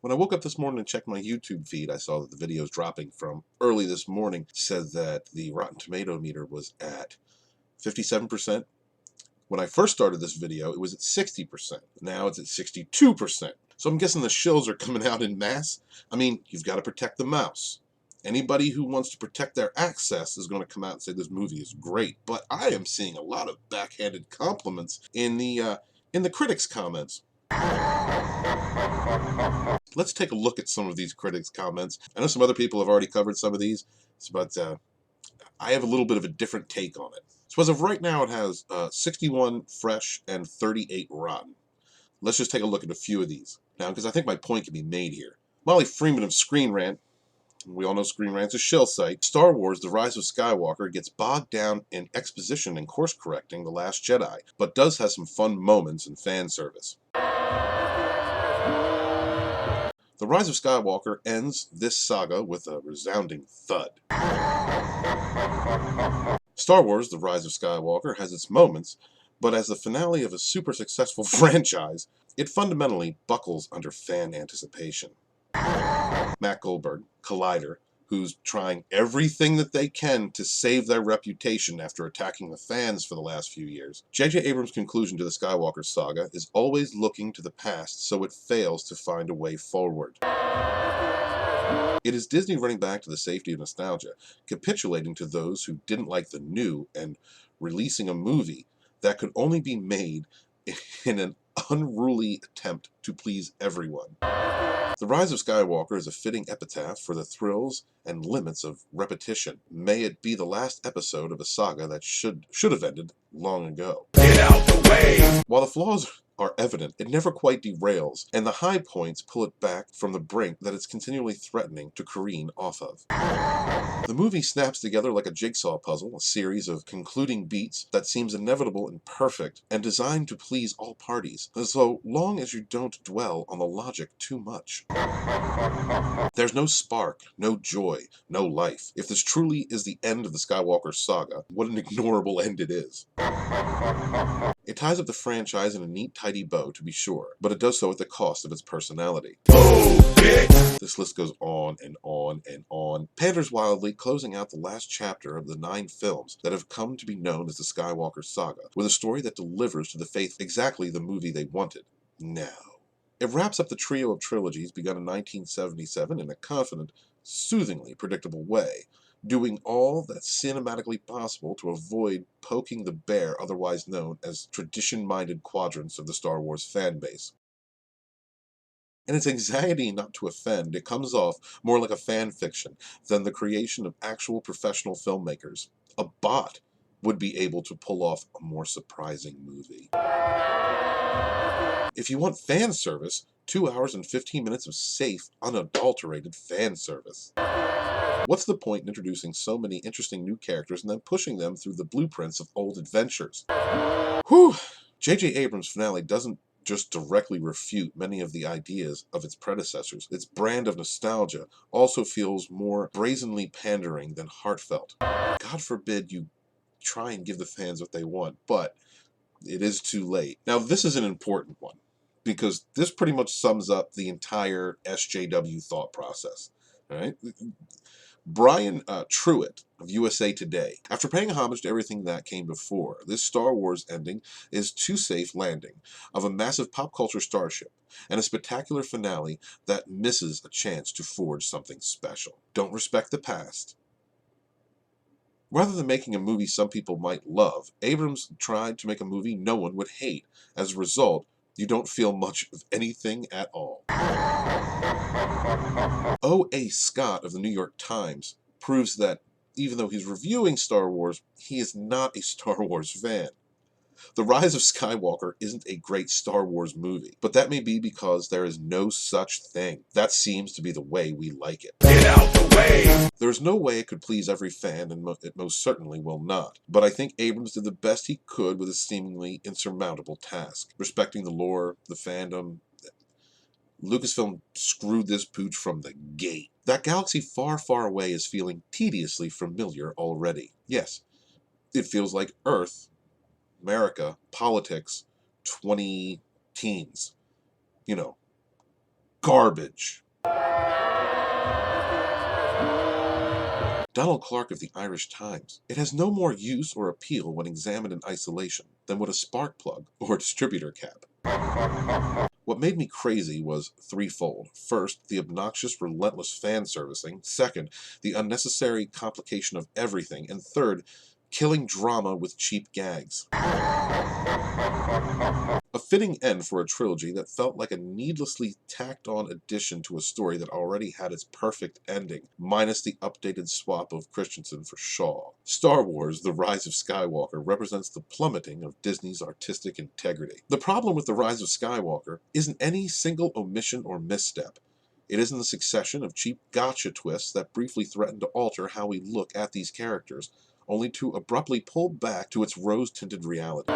When I woke up this morning and checked my YouTube feed, I saw that the videos dropping from early this morning said that the Rotten Tomato meter was at 57%. When I first started this video, it was at 60%. Now it's at 62%. So I'm guessing the shills are coming out in mass. I mean, you've got to protect the mouse. Anybody who wants to protect their access is going to come out and say this movie is great. But I am seeing a lot of backhanded compliments in the critics' comments. Let's take a look at some of these critics' comments. I know some other people have already covered some of these, but I have a little bit of a different take on it. So as of right now, it has 61 fresh and 38 rotten. Let's just take a look at a few of these. Now, because I think my point can be made here. Molly Freeman of Screen Rant, we all know Screen Rant's a shill site. Star Wars The Rise of Skywalker gets bogged down in exposition and course correcting The Last Jedi, but does have some fun moments and fan service. The Rise of Skywalker ends this saga with a resounding thud. Star Wars The Rise of Skywalker has its moments, but as the finale of a super successful franchise, it fundamentally buckles under fan anticipation. Matt Goldberg, Collider, who's trying everything that they can to save their reputation after attacking the fans for the last few years. J.J. Abrams' conclusion to the Skywalker saga is always looking to the past, so it fails to find a way forward. It is Disney running back to the safety of nostalgia, capitulating to those who didn't like the new, and releasing a movie that could only be made in an unruly attempt to please everyone. The Rise of Skywalker is a fitting epitaph for the thrills and limits of repetition. May it be the last episode of a saga that should have ended long ago. Get out the way! While the flaws are evident, it never quite derails, and the high points pull it back from the brink that it's continually threatening to careen off of. The movie snaps together like a jigsaw puzzle, a series of concluding beats that seems inevitable and perfect, and designed to please all parties, so long as you don't dwell on the logic too much. There's no spark, no joy, no life. If this truly is the end of the Skywalker saga, what an ignorable end it is. It ties up the franchise in a neat, tidy bow, to be sure, but it does so at the cost of its personality. This list goes on and on and on, panders wildly, closing out the last chapter of the 9 films that have come to be known as the Skywalker saga, with a story that delivers to the faith exactly the movie they wanted. Now, it wraps up the trio of trilogies begun in 1977 in a confident, soothingly predictable way, doing all that's cinematically possible to avoid poking the bear otherwise known as tradition-minded quadrants of the Star Wars fanbase. And its anxiety not to offend, it comes off more like a fan fiction than the creation of actual professional filmmakers. A bot would be able to pull off a more surprising movie. If you want fan service, 2 hours and 15 minutes of safe, unadulterated fan service. What's the point in introducing so many interesting new characters and then pushing them through the blueprints of old adventures? Whew! J.J. Abrams' finale doesn't just directly refute many of the ideas of its predecessors. Its brand of nostalgia also feels more brazenly pandering than heartfelt. God forbid you try and give the fans what they want, but it is too late. Now, this is an important one, because this pretty much sums up the entire SJW thought process. All right? Brian Truitt of USA Today. After paying homage to everything that came before, this Star Wars ending is too safe landing of a massive pop culture starship, and a spectacular finale that misses a chance to forge something special. Don't respect the past. Rather than making a movie some people might love, Abrams tried to make a movie no one would hate. As a result, you don't feel much of anything at all. O.A. Scott of the New York Times proves that even though he's reviewing Star Wars, he is not a Star Wars fan. The Rise of Skywalker isn't a great Star Wars movie, but that may be because there is no such thing. That seems to be the way we like it. Get out the way! There's no way it could please every fan, and it most certainly will not. But I think Abrams did the best he could with a seemingly insurmountable task. Respecting the lore, the fandom, Lucasfilm screwed this pooch from the gate. That galaxy far, far away is feeling tediously familiar already. Yes, it feels like Earth, America, politics, 20 teens. You know, garbage. Donald Clark of the Irish Times. It has no more use or appeal when examined in isolation than would a spark plug or distributor cap. What made me crazy was threefold. First, the obnoxious, relentless fan servicing. Second, the unnecessary complication of everything. And third, killing drama with cheap gags. A fitting end for a trilogy that felt like a needlessly tacked-on addition to a story that already had its perfect ending, minus the updated swap of Christensen for Shaw. Star Wars: The Rise of Skywalker represents the plummeting of Disney's artistic integrity. The problem with The Rise of Skywalker isn't any single omission or misstep. It isn't the succession of cheap gotcha twists that briefly threaten to alter how we look at these characters, only to abruptly pull back to its rose-tinted reality.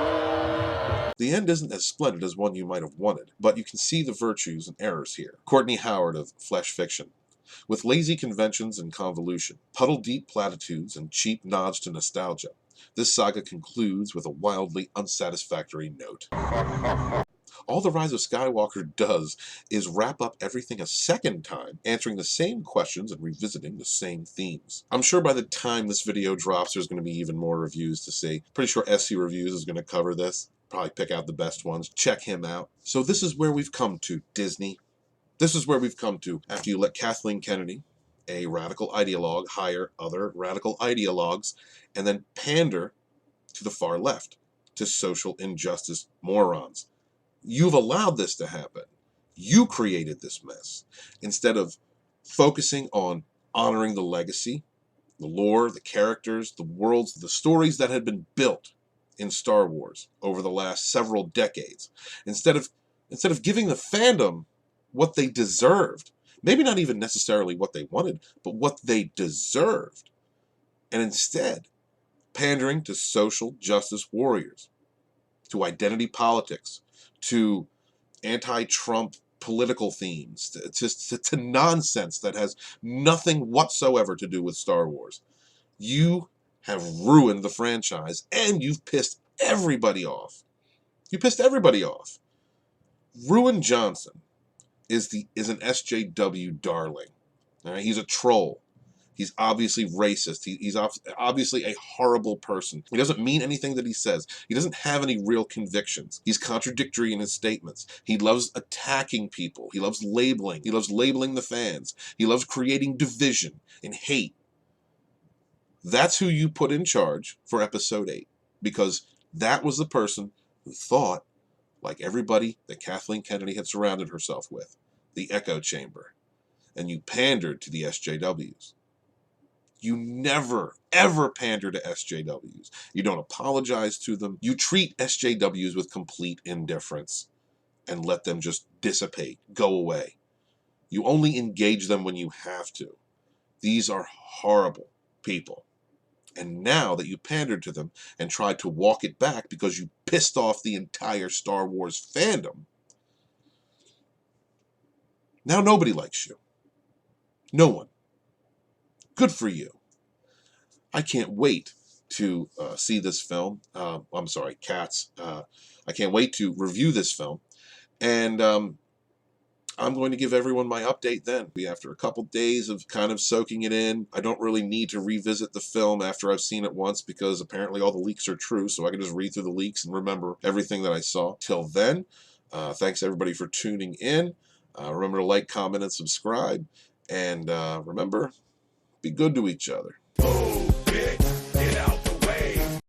The end isn't as splendid as one you might have wanted, but you can see the virtues and errors here. Courtney Howard of Flesh Fiction. With lazy conventions and convolution, puddle-deep platitudes, and cheap nods to nostalgia, this saga concludes with a wildly unsatisfactory note. All The Rise of Skywalker does is wrap up everything a second time, answering the same questions and revisiting the same themes. I'm sure by the time this video drops, there's going to be even more reviews to see. Pretty sure SC Reviews is going to cover this. Probably pick out the best ones. Check him out. So this is where we've come to, Disney. This is where we've come to after you let Kathleen Kennedy, a radical ideologue, hire other radical ideologues, and then pander to the far left, to social injustice morons. You've allowed this to happen. You created this mess. Instead of focusing on honoring the legacy, the lore, the characters, the worlds, the stories that had been built in Star Wars over the last several decades, instead of giving the fandom what they deserved, maybe not even necessarily what they wanted, but what they deserved, and instead pandering to social justice warriors, to identity politics, to anti-Trump political themes, to nonsense that has nothing whatsoever to do with Star Wars. You have ruined the franchise, and you've pissed everybody off. You pissed everybody off. Ruin Johnson is an SJW darling. All right? He's a troll. He's obviously racist. He's obviously a horrible person. He doesn't mean anything that he says. He doesn't have any real convictions. He's contradictory in his statements. He loves attacking people. He loves labeling. He loves labeling the fans. He loves creating division and hate. That's who you put in charge for Episode 8, because that was the person who thought like everybody that Kathleen Kennedy had surrounded herself with, the echo chamber. And you pandered to the SJWs. You never, ever pander to SJWs. You don't apologize to them. You treat SJWs with complete indifference and let them just dissipate, go away. You only engage them when you have to. These are horrible people. And now that you pandered to them and tried to walk it back because you pissed off the entire Star Wars fandom, now nobody likes you. No one. Good for you. I can't wait to see this film. I'm sorry, Cats. I can't wait to review this film. And I'm going to give everyone my update then. After a couple days of kind of soaking it in, I don't really need to revisit the film after I've seen it once, because apparently all the leaks are true, so I can just read through the leaks and remember everything that I saw. Till then, thanks everybody for tuning in. Remember to like, comment, and subscribe. And remember, be good to each other.